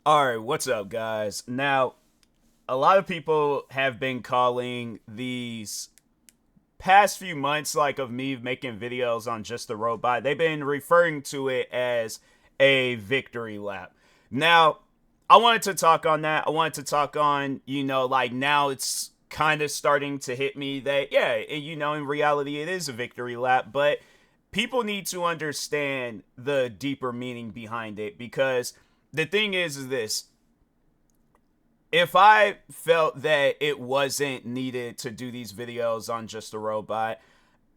All right, what's up, guys? Now, a lot of people have been calling these past few months, like of me making videos on Just a Robot, they've been referring to it as a victory lap. Now, I wanted to talk on that. I wanted to talk on, like now it's kind of starting to hit me that, yeah, in reality, it is a victory lap, but people need to understand the deeper meaning behind it because the thing is this: if I felt that it wasn't needed to do these videos on Just a Robot,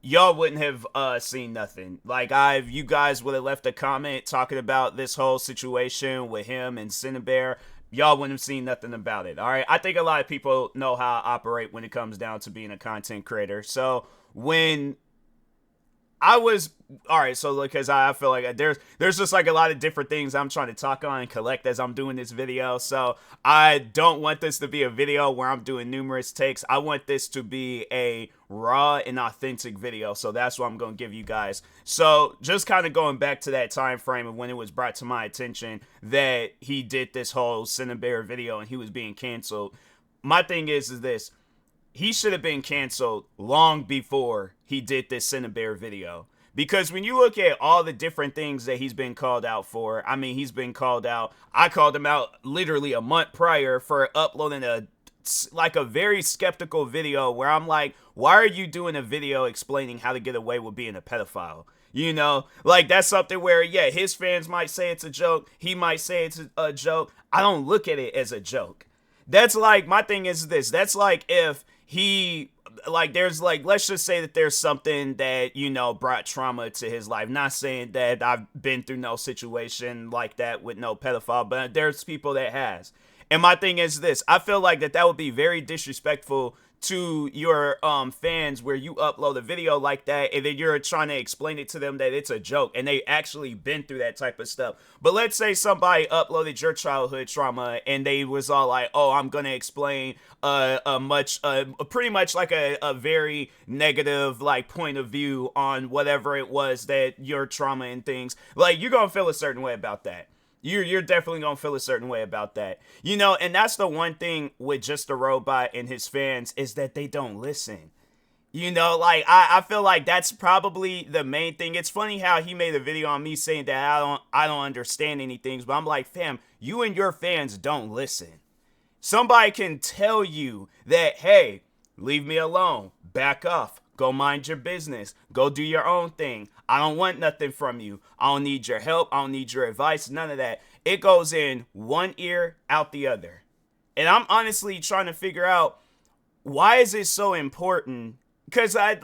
y'all wouldn't have seen nothing. Like you guys would have left a comment talking about this whole situation with him and Cinnabear. Y'all wouldn't have seen nothing about it. All right, I think a lot of people know how I operate when it comes down to being a content creator. So when I was all right, so because I feel like there's just like a lot of different things I'm trying to talk on and collect as I'm doing this video. So I don't want this to be a video where I'm doing numerous takes. I want this to be a raw and authentic video. So that's what I'm gonna give you guys. So just kind of going back to that time frame of when it was brought to my attention that he did this whole Cinnabear video and he was being canceled. My thing is this: he should have been canceled long before he did this Cinnabear video. Because when you look at all the different things that he's been called out for, I mean, he's been called out. I called him out literally a month prior for uploading a very skeptical video where I'm like, why are you doing a video explaining how to get away with being a pedophile? Like that's something where, yeah, his fans might say it's a joke. He might say it's a joke. I don't look at it as a joke. That's like, my thing is this. That's like if he there's let's just say that there's something that brought trauma to his life. Not saying that I've been through no situation like that with no pedophile, but there's people that has. And my thing is this: I feel like that would be very disrespectful to your fans where you upload a video like that and then you're trying to explain it to them that it's a joke and they actually been through that type of stuff. But let's say somebody uploaded your childhood trauma and they was all like, oh, I'm gonna explain pretty much like a very negative like point of view on whatever it was that your trauma and things, like you're gonna feel a certain way about that. You're definitely gonna feel a certain way about that. And that's the one thing with Just a Robot and his fans is that they don't listen. I feel like that's probably the main thing. It's funny how he made a video on me saying that I don't understand anything, but I'm like, fam, you and your fans don't listen. Somebody can tell you that, hey, leave me alone, back off, go mind your business, go do your own thing. I don't want nothing from you. I don't need your help. I don't need your advice. None of that. It goes in one ear, out the other. And I'm honestly trying to figure out, why is it so important? Because I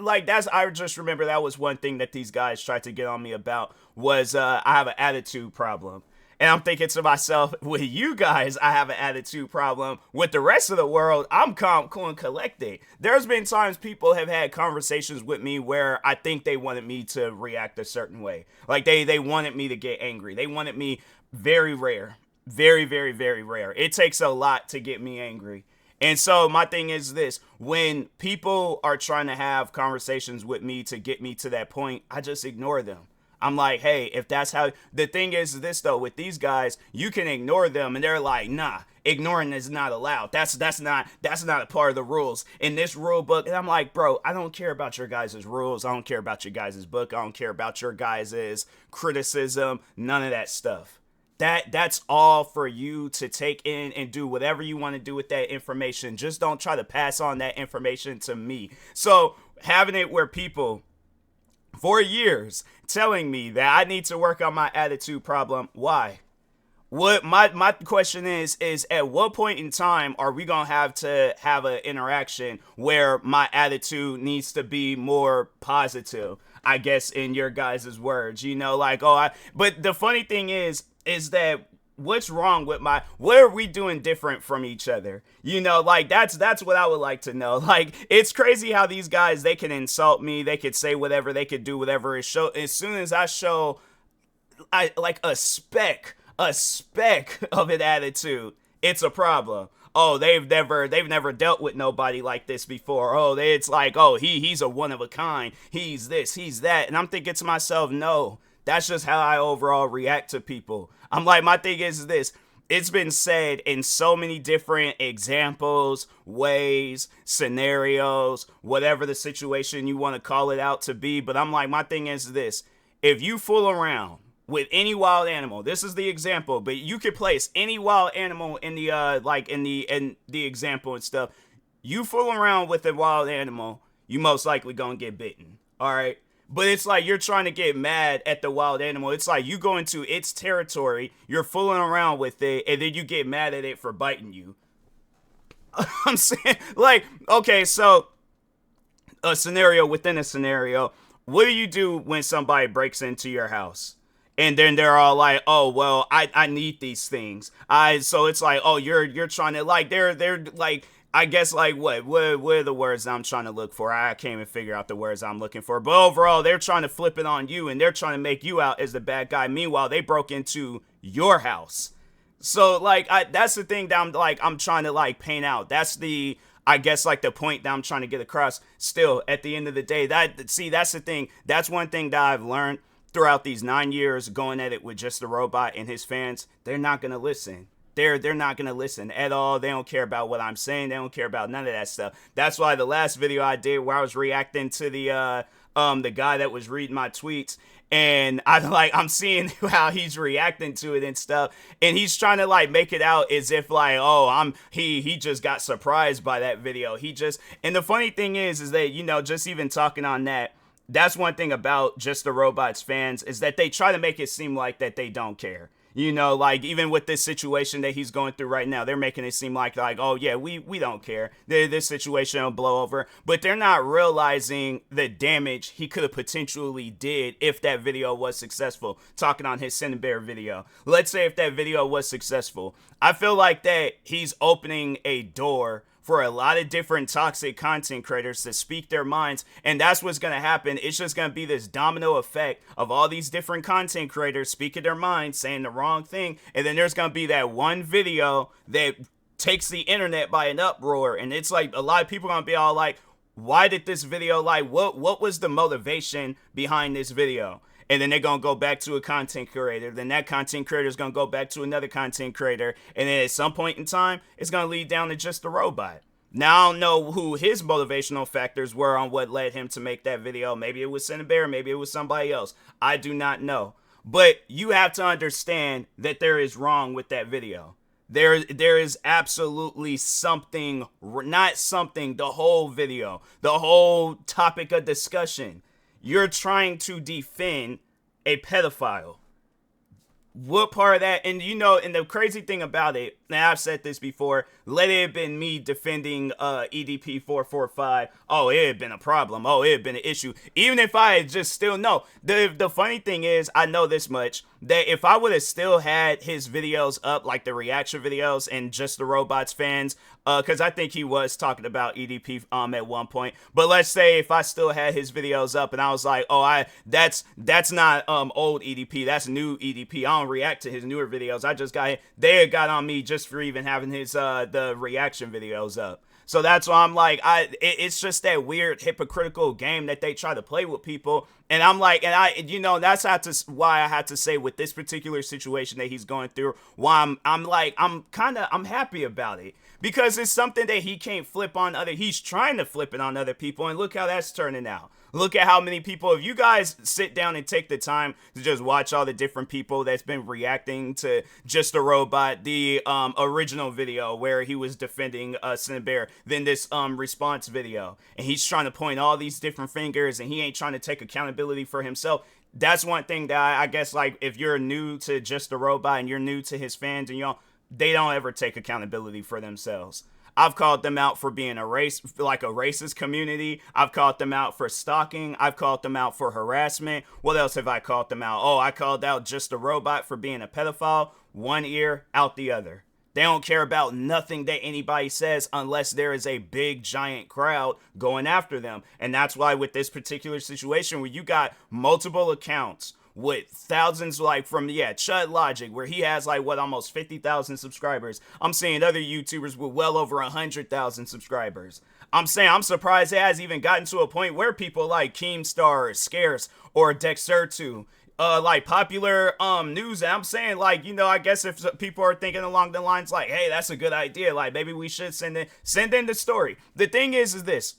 just remember that was one thing that these guys tried to get on me about was I have an attitude problem. And I'm thinking to myself, with you guys, I have an attitude problem. With the rest of the world, I'm calm, cool, and collected. There's been times people have had conversations with me where I think they wanted me to react a certain way. Like they wanted me to get angry. They wanted me, very rare. Very, very, very rare. It takes a lot to get me angry. And so my thing is this: when people are trying to have conversations with me to get me to that point, I just ignore them. I'm like, hey, if that's how, the thing is this though, with these guys, you can ignore them and they're like, nah, ignoring is not allowed. That's not a part of the rules in this rule book. And I'm like, bro, I don't care about your guys' rules. I don't care about your guys' book. I don't care about your guys' criticism. None of that stuff. That's all for you to take in and do whatever you want to do with that information. Just don't try to pass on that information to me. So having it where people for years telling me that I need to work on my attitude problem. Why? What my question is at what point in time are we gonna have to have an interaction where my attitude needs to be more positive? I guess in your guys' words, but the funny thing is that what's wrong with what are we doing different from each other? That's what I would like to know. Like, it's crazy how these guys, they can insult me, they could say whatever, they could do whatever. As soon as I show like a speck of an attitude, it's a problem. Oh, they've never dealt with nobody like this before. Oh, it's like, oh, he's a one of a kind. He's this, he's that. And I'm thinking to myself, no, that's just how I overall react to people. I'm like, my thing is this: it's been said in so many different examples, ways, scenarios, whatever the situation you want to call it out to be. But I'm like, my thing is this: if you fool around with any wild animal, this is the example, but you could place any wild animal in the in the example and stuff. You fool around with a wild animal, you most likely gonna get bitten. All right. But it's like you're trying to get mad at the wild animal. It's like you go into its territory, you're fooling around with it, and then you get mad at it for biting you. I'm saying, like, okay, so a scenario within a scenario. What do you do when somebody breaks into your house? And then they're all like, oh, well, I need these things. So it's like, oh, you're trying to, like, they're like, I guess, like, what are the words I'm trying to look for? I can't even figure out the words I'm looking for. But overall, they're trying to flip it on you, and they're trying to make you out as the bad guy. Meanwhile, they broke into your house. So, like, that's the thing that I'm trying to, like, paint out. That's the, I guess, like, the point that I'm trying to get across. Still, at the end of the day, that's the thing. That's one thing that I've learned throughout these 9 years going at it with Just the Robot and his fans. They're not going to listen. They're not going to listen at all. They don't care about what I'm saying. They don't care about none of that stuff. That's why the last video I did where I was reacting to the guy that was reading my tweets, and I'm seeing how he's reacting to it and stuff, and he's trying to, like, make it out as if, like, oh, he just got surprised by that video. And the funny thing is that, you know, just even talking on that, that's one thing about Just the Robot's fans, is that they try to make it seem like that they don't care. You know, like, even with this situation that he's going through right now, they're making it seem like, oh, yeah, we don't care. This situation will blow over. But they're not realizing the damage he could have potentially did if that video was successful. Talking on his Cinnamon video. Let's say if that video was successful. I feel like that he's opening a door for a lot of different toxic content creators to speak their minds, and that's what's going to happen. It's just going to be this domino effect of all these different content creators speaking their minds, saying the wrong thing, and then there's going to be that one video that takes the internet by an uproar, and it's like a lot of people are going to be all like, why did this video, like, what was the motivation behind this video? And then they're going to go back to a content creator. Then that content creator is going to go back to another content creator. And then at some point in time, it's going to lead down to Just the Robot. Now, I don't know who his motivational factors were on what led him to make that video. Maybe it was Cinnamon, maybe it was somebody else. I do not know. But you have to understand that there is wrong with that video. There is absolutely something, not something, the whole video, the whole topic of discussion. You're trying to defend a pedophile. What part of that? And you know, and the crazy thing about it, now I've said this before, let it have been me defending EDP 445. Oh, it had been a problem. Oh, it had been an issue. Even if I had just still, no. The funny thing is, I know this much, that if I would have still had his videos up, like the reaction videos and Just the Robots fans, because I think he was talking about EDP at one point. But let's say if I still had his videos up and I was like, oh, that's not old EDP, that's new EDP. I don't react to his newer videos. I just they had got on me just for even having his the reaction videos up. So that's why I'm like, it's just that weird hypocritical game that they try to play with people. And I'm like, that's why I had to say with this particular situation that he's going through, why I'm happy about it. Because it's something that he can't flip on he's trying to flip it on other people, and look how that's turning out. Look at how many people, if you guys sit down and take the time to just watch all the different people that's been reacting to Just the Robot, the original video where he was defending Cinnamon, then this response video, and he's trying to point all these different fingers, and he ain't trying to take accountability for himself. That's one thing that I guess, like, if you're new to Just the Robot and you're new to his fans, and they don't ever take accountability for themselves. I've called them out for being a racist community. I've called them out for stalking. I've called them out for harassment. What else have I called them out? Oh, I called out Just a Robot for being a pedophile. One ear, out the other. They don't care about nothing that anybody says unless there is a big, giant crowd going after them. And that's why with this particular situation where you got multiple accounts with thousands, like from Chud Logic, where he has almost 50,000 subscribers. I'm seeing other YouTubers with well over 100,000 subscribers. I'm saying I'm surprised it has even gotten to a point where people like Keemstar or Scarce or Dexertu, like popular news. And I'm saying, like, you know, I guess if people are thinking along the lines like, hey, that's a good idea, like maybe we should send in the story. The thing is this,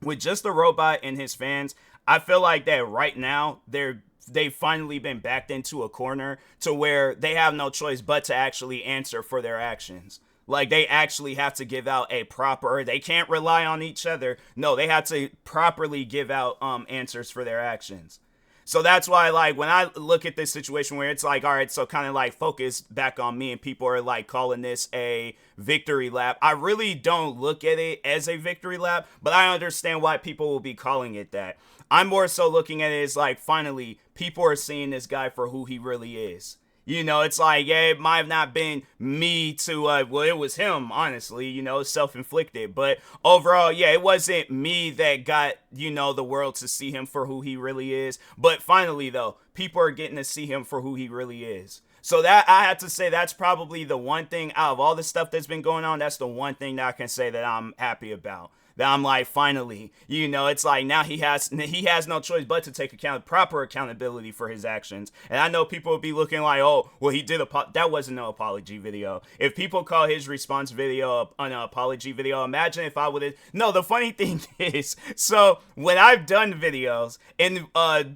with Just the Robot and his fans, I feel like that right now they've finally been backed into a corner to where they have no choice but to actually answer for their actions. Like, they actually have to give out a proper, they can't rely on each other. No, they have to properly give out answers for their actions. So that's why, like, when I look at this situation where it's like, all right, so kind of like focus back on me and people are like calling this a victory lap, I really don't look at it as a victory lap, but I understand why people will be calling it that. I'm more so looking at it as like, finally, people are seeing this guy for who he really is. You know, it's like, yeah, it might have not been me to, well, it was him, honestly, you know, self-inflicted. But overall, yeah, it wasn't me that got, you know, the world to see him for who he really is. But finally, though, people are getting to see him for who he really is. So that, I have to say, that's probably the one thing out of all the stuff that's been going on, that's the one thing that I can say that I'm happy about. That I'm like, finally, you know, it's like now he has no choice but to take proper accountability for his actions. And I know people will be looking like, oh, well, he did that wasn't no apology video. If people call his response video an apology video, imagine if I would have. No, the funny thing is, so when I've done videos and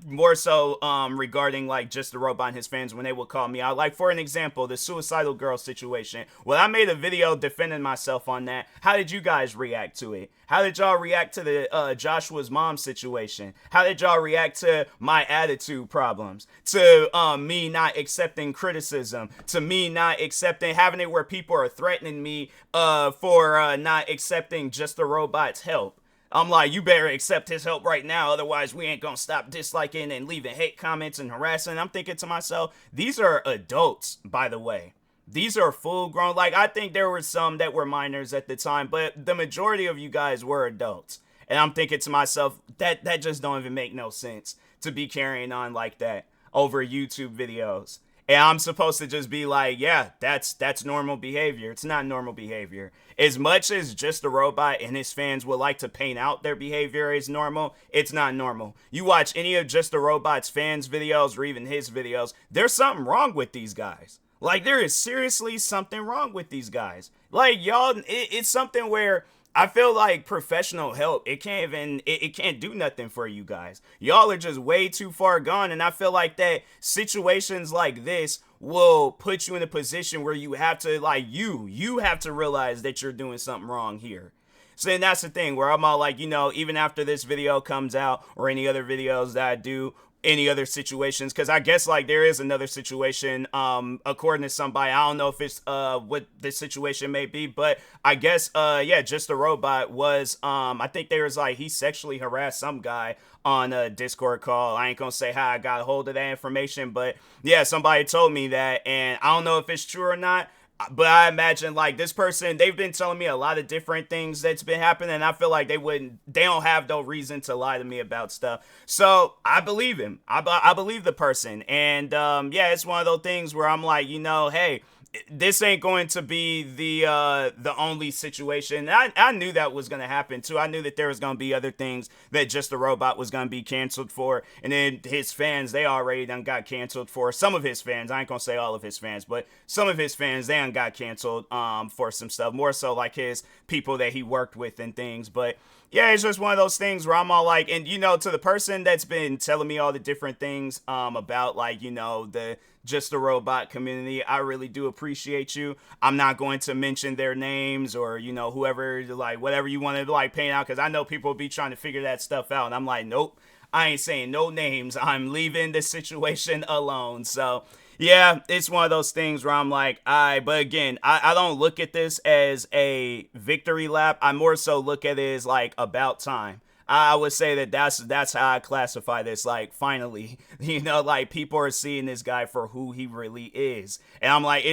more so regarding like Just the Robot and his fans, when they would call me out, like for an example, the suicidal girl situation. When I made a video defending myself on that, how did you guys react to it? How did y'all react to the Joshua's mom situation? How did y'all react to my attitude problems? To me not accepting criticism? To me not accepting, having it where people are threatening me for not accepting Just the Robot's help? I'm like, you better accept his help right now, otherwise we ain't gonna stop disliking and leaving hate comments and harassing. I'm thinking to myself, these are adults, by the way. These are full grown. Like, I think there were some that were minors at the time, but the majority of you guys were adults. And I'm thinking to myself, that just don't even make no sense to be carrying on like that over YouTube videos. And I'm supposed to just be like, yeah, that's normal behavior. It's not normal behavior. As much as Just the Robot and his fans would like to paint out their behavior as normal, it's not normal. You watch any of Just the Robot's fans' videos or even his videos, there's something wrong with these guys. Like, there is seriously something wrong with these guys. Like, y'all, it's something where I feel like professional help, it can't do nothing for you guys. Y'all are just way too far gone, and I feel like that situations like this will put you in a position where you have to, like, you have to realize that you're doing something wrong here. So then that's the thing where I'm all like, you know, even after this video comes out or any other videos that I do, any other situations, because I guess like there is another situation according to somebody. I don't know if it's what the situation may be, but I guess yeah, Just the Robot was I think there was like he sexually harassed some guy on a Discord call. I ain't gonna say how I got a hold of that information, but yeah, somebody told me that, and I don't know if it's true or not. But I imagine like this person, they've been telling me a lot of different things that's been happening. And I feel like they don't have no reason to lie to me about stuff. So I believe him. I believe the person. And yeah, it's one of those things where I'm like, you know, hey, this ain't going to be the only situation. I knew that was going to happen too. I knew that there was going to be other things that Just the Robot was going to be canceled for. And then his fans, they already done got canceled for. Some of his fans, I ain't going to say all of his fans, but some of his fans, they done got canceled for some stuff. More so like his people that he worked with and things. But yeah, it's just one of those things where I'm all like, and you know, to the person that's been telling me all the different things about like, you know, the Just the Robot community, I really do appreciate you. I'm not going to mention their names or, you know, whoever, like whatever you want to like paint out, because I know people will be trying to figure that stuff out. And I'm like, nope, I ain't saying no names. I'm leaving this situation alone. So yeah, it's one of those things where I'm like, but again, I don't look at this as a victory lap. I more so look at it as like about time. I would say that that's how I classify this. Like, finally, you know, like people are seeing this guy for who he really is. And I'm like,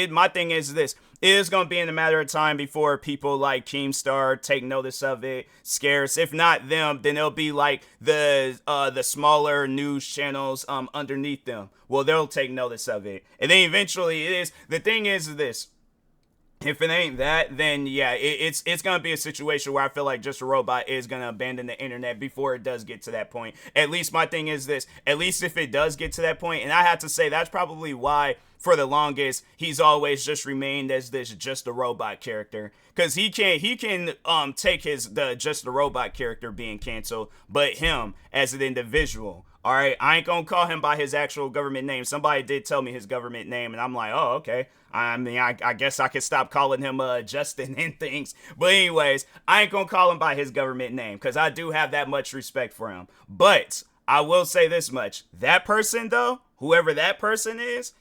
my thing is this. It is going to be in a matter of time before people like Keemstar take notice of it. Scarce. If not them, then it'll be like the smaller news channels underneath them. Well, they'll take notice of it. And then eventually the thing is this. If it ain't that, then yeah, it's gonna be a situation where I feel like Just a Robot is gonna abandon the internet before it does get to that point. At least my thing is this: at least if it does get to that point, and I have to say that's probably why for the longest he's always just remained as this Just a Robot character, because he can take his the Just a Robot character being canceled, but him as an individual. All right, I ain't gonna call him by his actual government name. Somebody did tell me his government name, and I'm like, oh, okay. I mean, I guess I could stop calling him Justin and things. But anyways, I ain't gonna call him by his government name because I do have that much respect for him. But I will say this much: that person, though, whoever that person is,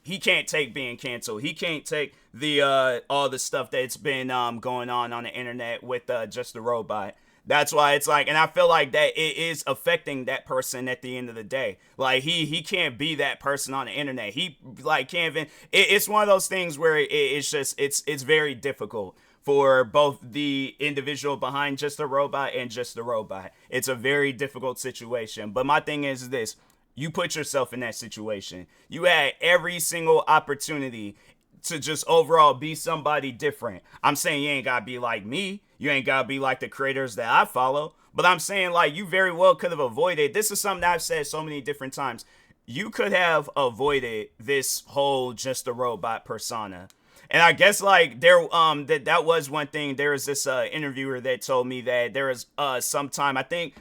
he can't take being canceled. He can't take the all the stuff that's been going on the internet with Just a Robot. That's why it's like, and I feel like that it is affecting that person at the end of the day. Like he can't be that person on the internet. He like can't even. It's one of those things where it's just it's very difficult for both the individual behind Just a Robot and Just a Robot. It's a very difficult situation. But my thing is this: you put yourself in that situation. You had every single opportunity to just overall be somebody different. I'm saying you ain't gotta be like me. You ain't gotta be like the creators that I follow. But I'm saying like you very well could have avoided. This is something that I've said so many different times. You could have avoided this whole Just a Robot persona. And I guess like there that was one thing. There was this interviewer that told me that there was sometime, I think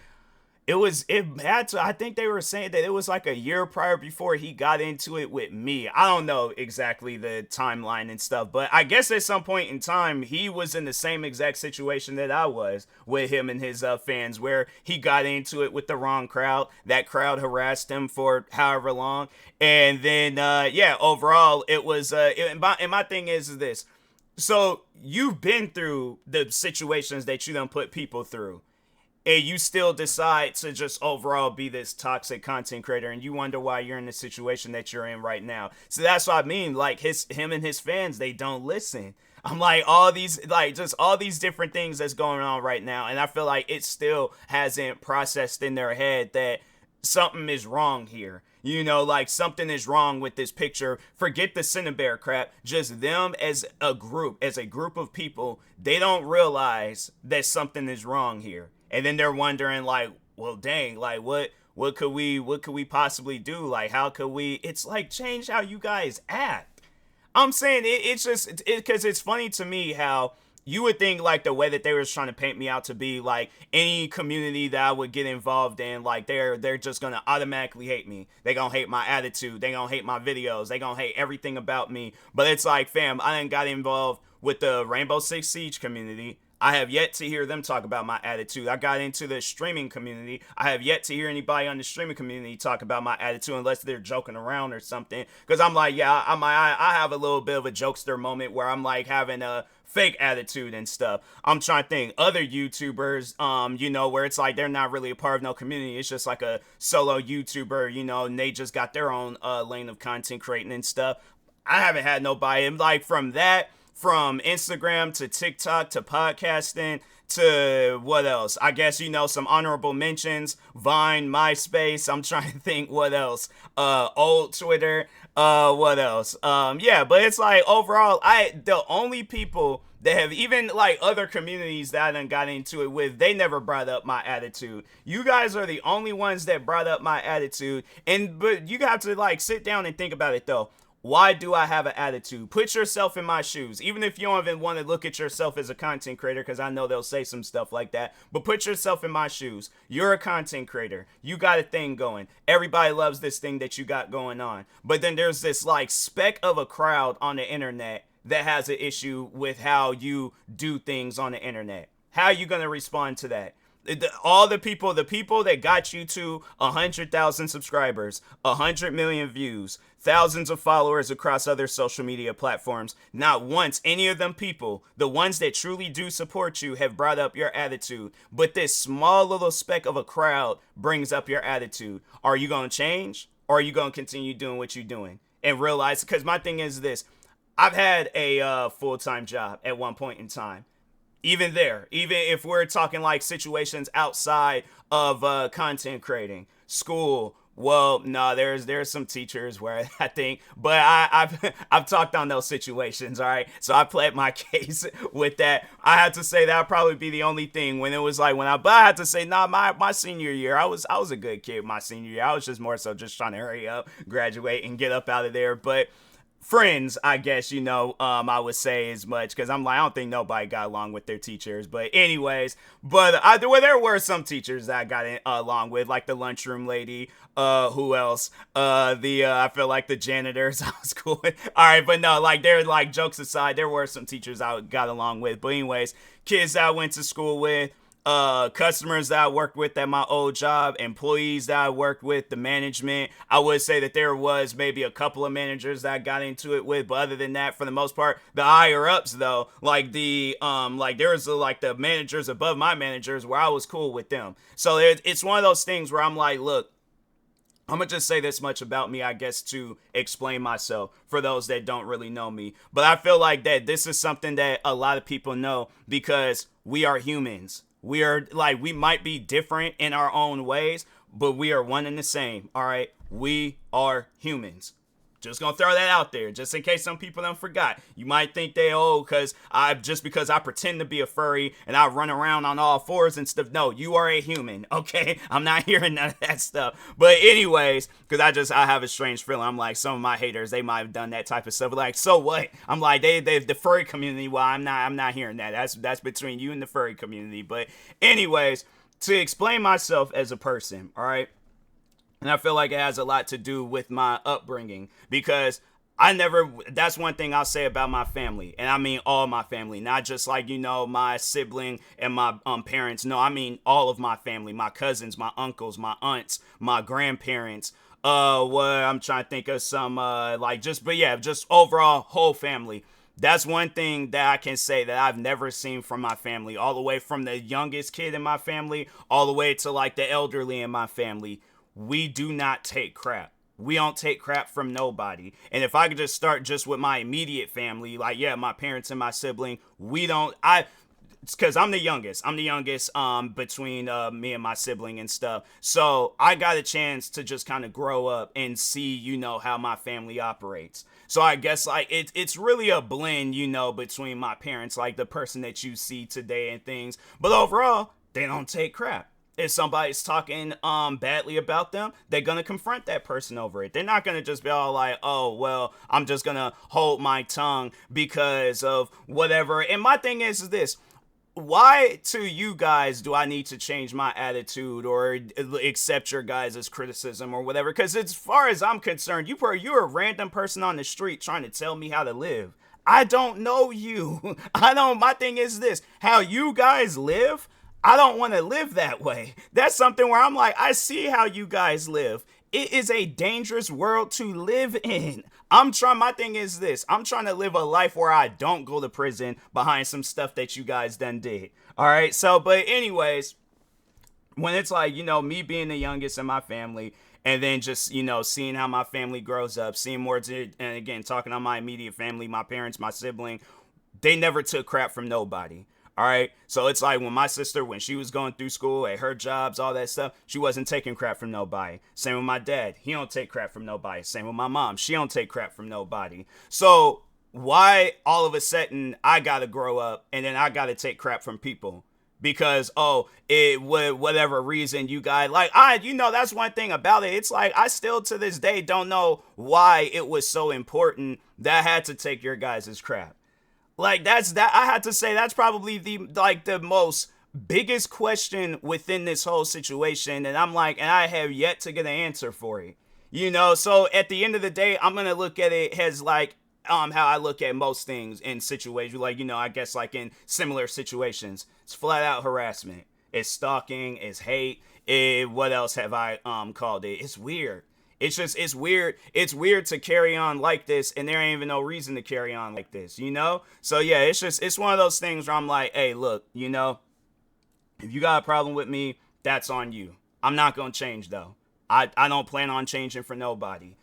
I think they were saying that it was like a year prior before he got into it with me. I don't know exactly the timeline and stuff, but I guess at some point in time he was in the same exact situation that I was with him and his fans, where he got into it with the wrong crowd. That crowd harassed him for however long, and then yeah, overall it was and my thing is this: so you've been through the situations that you done put people through, and you still decide to just overall be this toxic content creator, and you wonder why you're in the situation that you're in right now. So that's what I mean, like him and his fans, they don't listen. I'm like, all these, like, just all these different things that's going on right now, and I feel like it still hasn't processed in their head that something is wrong here. You know, like something is wrong with this picture. Forget the Cinebear crap. Just them as a group of people, they don't realize that something is wrong here. And then they're wondering like, well, dang, like what could we possibly do? Like, how could we? It's like, change how you guys act. I'm saying it's just because it's funny to me how you would think like the way that they were trying to paint me out to be like any community that I would get involved in, like they're just gonna automatically hate me. They gonna hate my attitude. They gonna hate my videos. They gonna hate everything about me. But it's like, fam, I done got involved with the Rainbow Six Siege community. I have yet to hear them talk about my attitude. I got into the streaming community. I have yet to hear anybody on the streaming community talk about my attitude unless they're joking around or something. Because I'm like, yeah, I have a little bit of a jokester moment where I'm like having a fake attitude and stuff. I'm trying to think other YouTubers, you know, where it's like they're not really a part of no community. It's just like a solo YouTuber, you know, and they just got their own lane of content creating and stuff. I haven't had nobody, and like from Instagram to TikTok to podcasting to what else? I guess, you know, some honorable mentions: Vine, MySpace. I'm trying to think what else. Old Twitter. What else? Yeah, but it's like overall, the only people that have even like other communities that I done got into it with, they never brought up my attitude. You guys are the only ones that brought up my attitude, but you got to like sit down and think about it though. Why do I have an attitude? Put yourself in my shoes. Even if you don't even want to look at yourself as a content creator, because I know they'll say some stuff like that, but put yourself in my shoes. You're a content creator. You got a thing going. Everybody loves this thing that you got going on. But then there's this like speck of a crowd on the internet that has an issue with how you do things on the internet. How are you going to respond to that? All the people that got you to 100,000 subscribers, 100 million views, thousands of followers across other social media platforms, not once any of them people, the ones that truly do support you, have brought up your attitude. But this small little speck of a crowd brings up your attitude. Are you going to change, or are you going to continue doing what you're doing and realize? Because my thing is this: I've had a full-time job at one point in time. Even if we're talking like situations outside of content creating, school, Well, no, there's some teachers where I think, but I've talked on those situations. All right, so I played my case with that. I had to say that would probably be the only thing when it was like but I had to say, nah, my senior year, I was a good kid. My senior year, I was just more so just trying to hurry up, graduate, and get up out of there. But friends, I guess, I would say as much because I'm like, I don't think nobody got along with their teachers. But anyways, there were some teachers that I got along with, like the lunchroom lady. Who else? I feel like the janitors I was cool with. All right, but no, like, they're like, jokes aside, there were some teachers I got along with. But anyways, kids that I went to school with, customers that I worked with at my old job, employees that I worked with, the management. I would say that there was maybe a couple of managers that I got into it with, but other than that, for the most part, the higher ups though, like there was like the managers above my managers where I was cool with them. So it's one of those things where I'm like, look, I'm gonna just say this much about me, I guess, to explain myself for those that don't really know me. But I feel like that this is something that a lot of people know because we are humans. We might be different in our own ways, but we are one and the same. All right. We are humans. Just gonna throw that out there, just in case some people don't forgot. You might think because I pretend to be a furry and I run around on all fours and stuff. No, you are a human, okay? I'm not hearing none of that stuff. But anyways, because I have a strange feeling. I'm like, some of my haters, they might have done that type of stuff. Like, so what? I'm like, they the furry community. Well, I'm not hearing that. That's between you and the furry community. But anyways, to explain myself as a person, all right. And I feel like it has a lot to do with my upbringing because that's one thing I'll say about my family. And I mean all my family, not just like, my sibling and my parents. No, I mean all of my family, my cousins, my uncles, my aunts, my grandparents. I'm trying to think of some, just overall whole family. That's one thing that I can say that I've never seen from my family, all the way from the youngest kid in my family, all the way to like the elderly in my family. We do not take crap. We don't take crap from nobody. And if I could just start just with my immediate family, like, yeah, my parents and my sibling, it's because I'm the youngest. I'm the youngest between me and my sibling and stuff. So I got a chance to just kind of grow up and see, how my family operates. So I guess like it's really a blend, between my parents, like the person that you see today and things. But overall, they don't take crap. If somebody's talking badly about them, they're going to confront that person over it. They're not going to just be all like, oh, well, I'm just going to hold my tongue because of whatever. And my thing is this. Why to you guys do I need to change my attitude or accept your guys' criticism or whatever? Because as far as I'm concerned, you're a random person on the street trying to tell me how to live. I don't know you. My thing is this. How you guys live, I don't want to live that way. That's something where I'm like, I see how you guys live. It is a dangerous world to live in. My thing is this. I'm trying to live a life where I don't go to prison behind some stuff that you guys done did. All right. So, but anyways, when it's like, me being the youngest in my family and then just, seeing how my family grows up, seeing more, and again, talking on my immediate family, my parents, my sibling, they never took crap from nobody. All right. So it's like when my sister, when she was going through school at her jobs, all that stuff, she wasn't taking crap from nobody. Same with my dad. He don't take crap from nobody. Same with my mom. She don't take crap from nobody. So why all of a sudden I got to grow up and then I got to take crap from people? Because, whatever reason you guys that's one thing about it. It's like, I still to this day don't know why it was so important that I had to take your guys' crap. Like I had to say that's probably the most biggest question within this whole situation. And I'm like, and I have yet to get an answer for it, so at the end of the day, I'm going to look at it as like, how I look at most things in situations, like, I guess like in similar situations, it's flat out harassment. It's stalking, it's hate. What else have I called it? It's weird. It's weird. It's weird to carry on like this, and there ain't even no reason to carry on like this, So yeah, it's one of those things where I'm like, hey, look, if you got a problem with me, that's on you. I'm not gonna change though. I don't plan on changing for nobody.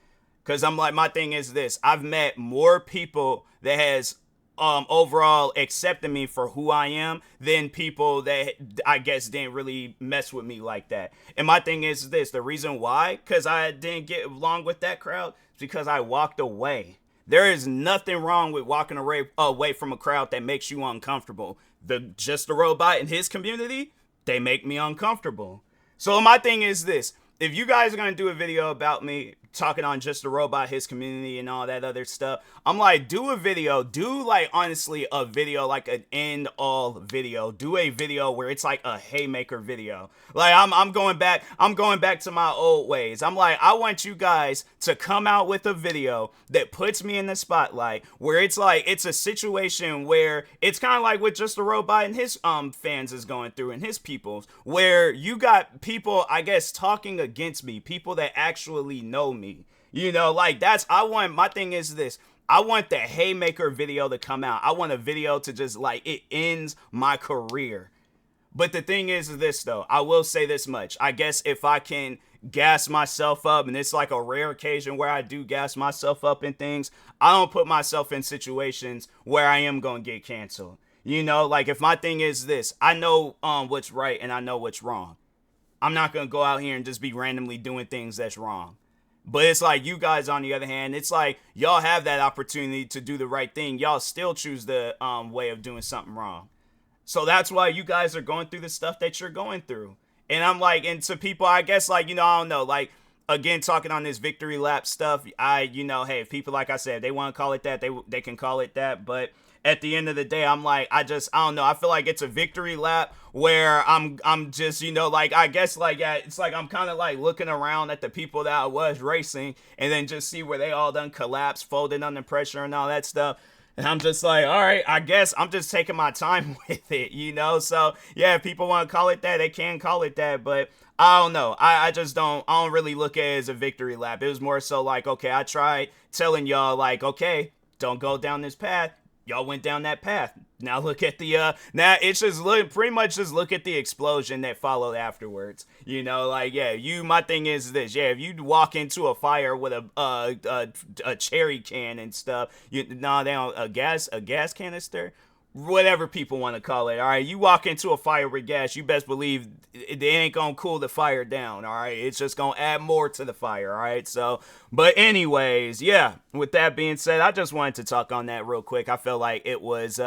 Cause I'm like, my thing is this. I've met more people that has overall accepting me for who I am than people that I guess didn't really mess with me like that. And my thing is this, the reason why, because I didn't get along with that crowd, is because I walked away. There is nothing wrong with walking away from a crowd that makes you uncomfortable. Just the Robot and his community, they make me uncomfortable. So my thing is this. If you guys are going to do a video about me talking on Just the Robot, his community, and all that other stuff, I'm like, do a video. Do, like, honestly, a video, like an end-all video. Do a video where it's like a haymaker video. Like, I'm going back to my old ways. I'm like, I want you guys to come out with a video that puts me in the spotlight, where it's like, it's a situation where it's kind of like what Just the Robot and his fans is going through, and his peoples, where you got people, I guess, talking against me, people that actually know me. You know, like, my thing is this. I want the haymaker video to come out. I want a video to just, like, it ends my career. But the thing is this, though. I will say this much. I guess if I can gas myself up, and it's like a rare occasion where I do gas myself up in things, I don't put myself in situations where I am going to get canceled. You know, like, if my thing is this, I know what's right and I know what's wrong. I'm not going to go out here and just be randomly doing things that's wrong. But it's like, you guys, on the other hand, it's like, y'all have that opportunity to do the right thing. Y'all still choose the way of doing something wrong. So that's why you guys are going through the stuff that you're going through. And I'm like, and to people, I guess, like, you know, I don't know, like, again, talking on this victory lap stuff, you know, hey, if people, like I said, they want to call it that, they can call it that. But at the end of the day, I'm like, I don't know. I feel like it's a victory lap where I'm just, you know, like, I guess, like, yeah, it's like I'm kind of like looking around at the people that I was racing and then just see where they all done collapse, folded under pressure and all that stuff. And I'm just like, all right, I guess I'm just taking my time with it, you know? So, yeah, if people want to call it that, they can call it that. But I don't know. I don't really look at it as a victory lap. It was more so like, okay, I tried telling y'all, like, okay, don't go down this path. Y'all went down that path. Now look at the, now it's just pretty much just look at the explosion that followed afterwards. You know, like, yeah, my thing is this, yeah, if you walk into a fire with a cherry can and stuff, they don't, a gas canister, whatever people want to call it, all right? You walk into a fire with gas, you best believe it ain't gonna cool the fire down, all right? It's just gonna add more to the fire, all right? So, but anyways, yeah, with that being said, I just wanted to talk on that real quick. I felt like it was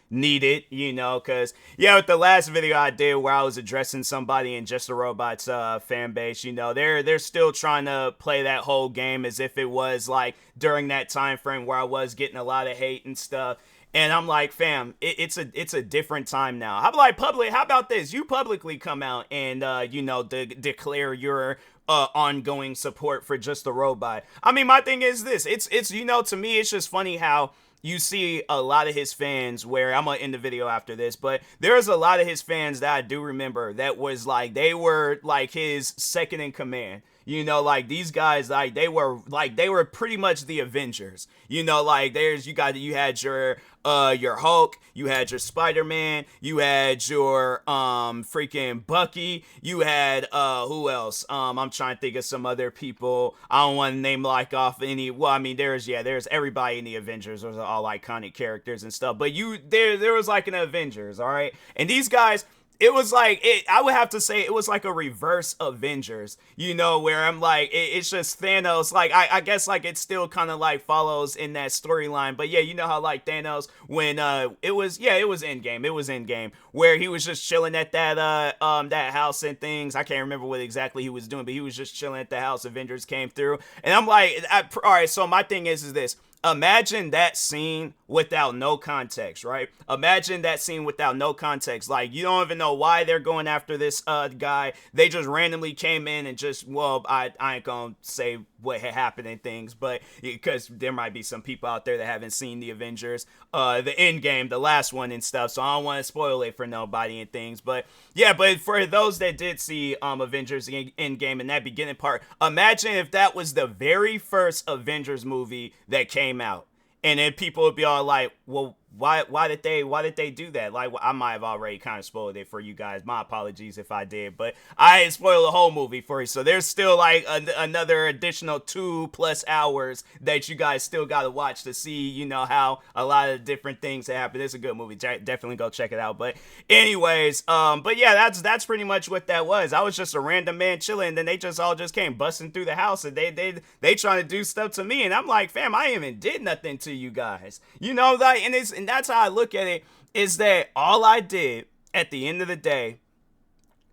needed, you know, because, yeah, with the last video I did where I was addressing somebody in Just the Robot's fan base, you know, they're still trying to play that whole game as if it was, like, during that time frame where I was getting a lot of hate and stuff. And I'm like, fam, it's a different time now. I'm like, how about this? You publicly come out and, you know, declare your ongoing support for Just the Robot. I mean, my thing is this. It's you know, to me, it's just funny how you see a lot of his fans where, I'm going to end the video after this, but there's a lot of his fans that I do remember that was like, they were like his second in command. You know, like, these guys, like, they were pretty much the Avengers. You know, like, you had your Hulk, you had your Spider-Man, you had your freaking Bucky, you had who else? I'm trying to think of some other people. I don't want to name like off any. Well, I mean, there's everybody in the Avengers. Those are all iconic characters and stuff. But there was like an Avengers, all right? And these guys, it was like, I would have to say it was like a reverse Avengers, you know, where I'm like, it's just Thanos. Like, I guess, like, it still kind of like follows in that storyline. But yeah, you know how, like, Thanos, when it was Endgame, where he was just chilling at that house and things. I can't remember what exactly he was doing, but he was just chilling at the house. Avengers came through, and I'm like, all right, so my thing is this. Imagine that scene without no context, right? Imagine that scene without no context. Like, you don't even know why they're going after this guy. They just randomly came in and just, well, I ain't gonna say what had happened and things, but because there might be some people out there that haven't seen the Avengers, the Endgame, the last one and stuff, so I don't want to spoil it for nobody and things. But yeah, but for those that did see Avengers Endgame in that beginning part, imagine if that was the very first Avengers movie that came out. And then people would be all like, well, why did they do that? Like, I might have already kind of spoiled it for you guys. My apologies if I did, but I didn't spoil the whole movie for you. So there's still like another additional 2+ hours that you guys still got to watch to see, you know, how a lot of different things happen. It's a good movie. Definitely go check it out. But anyways, but yeah, that's pretty much what that was. I was just a random man chilling, and then they just all just came busting through the house, and they trying to do stuff to me, and I'm like, fam, I ain't even did nothing to you guys, you know, like, and that's how I look at it, is that all I did at the end of the day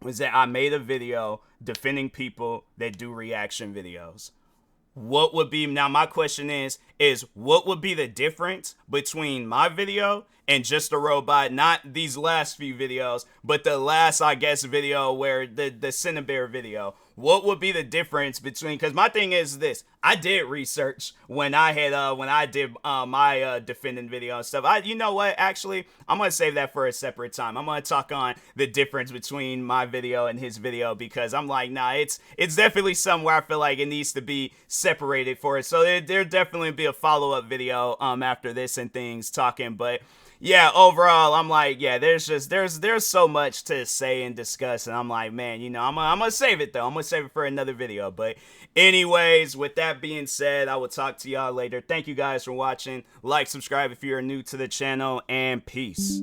was that I made a video defending people that do reaction videos. What would be, now my question is what would be the difference between my video and just a robot? Not these last few videos, but the last, I guess, video where the Cinnabear video. What would be the difference between, because my thing is this, I did research when I did my defending video and stuff. You know what, actually, I'm gonna save that for a separate time. I'm gonna talk on the difference between my video and his video, because I'm like, nah, it's definitely somewhere I feel like it needs to be separated for it. So there definitely be a follow-up video after this and things talking, but yeah, overall, I'm like, yeah, there's so much to say and discuss, and I'm like, man, you know, I'm gonna save it though. I'm gonna save it for another video. But anyways, with that being said, I will talk to y'all later. Thank you guys for watching. Like, subscribe if you're new to the channel, and peace.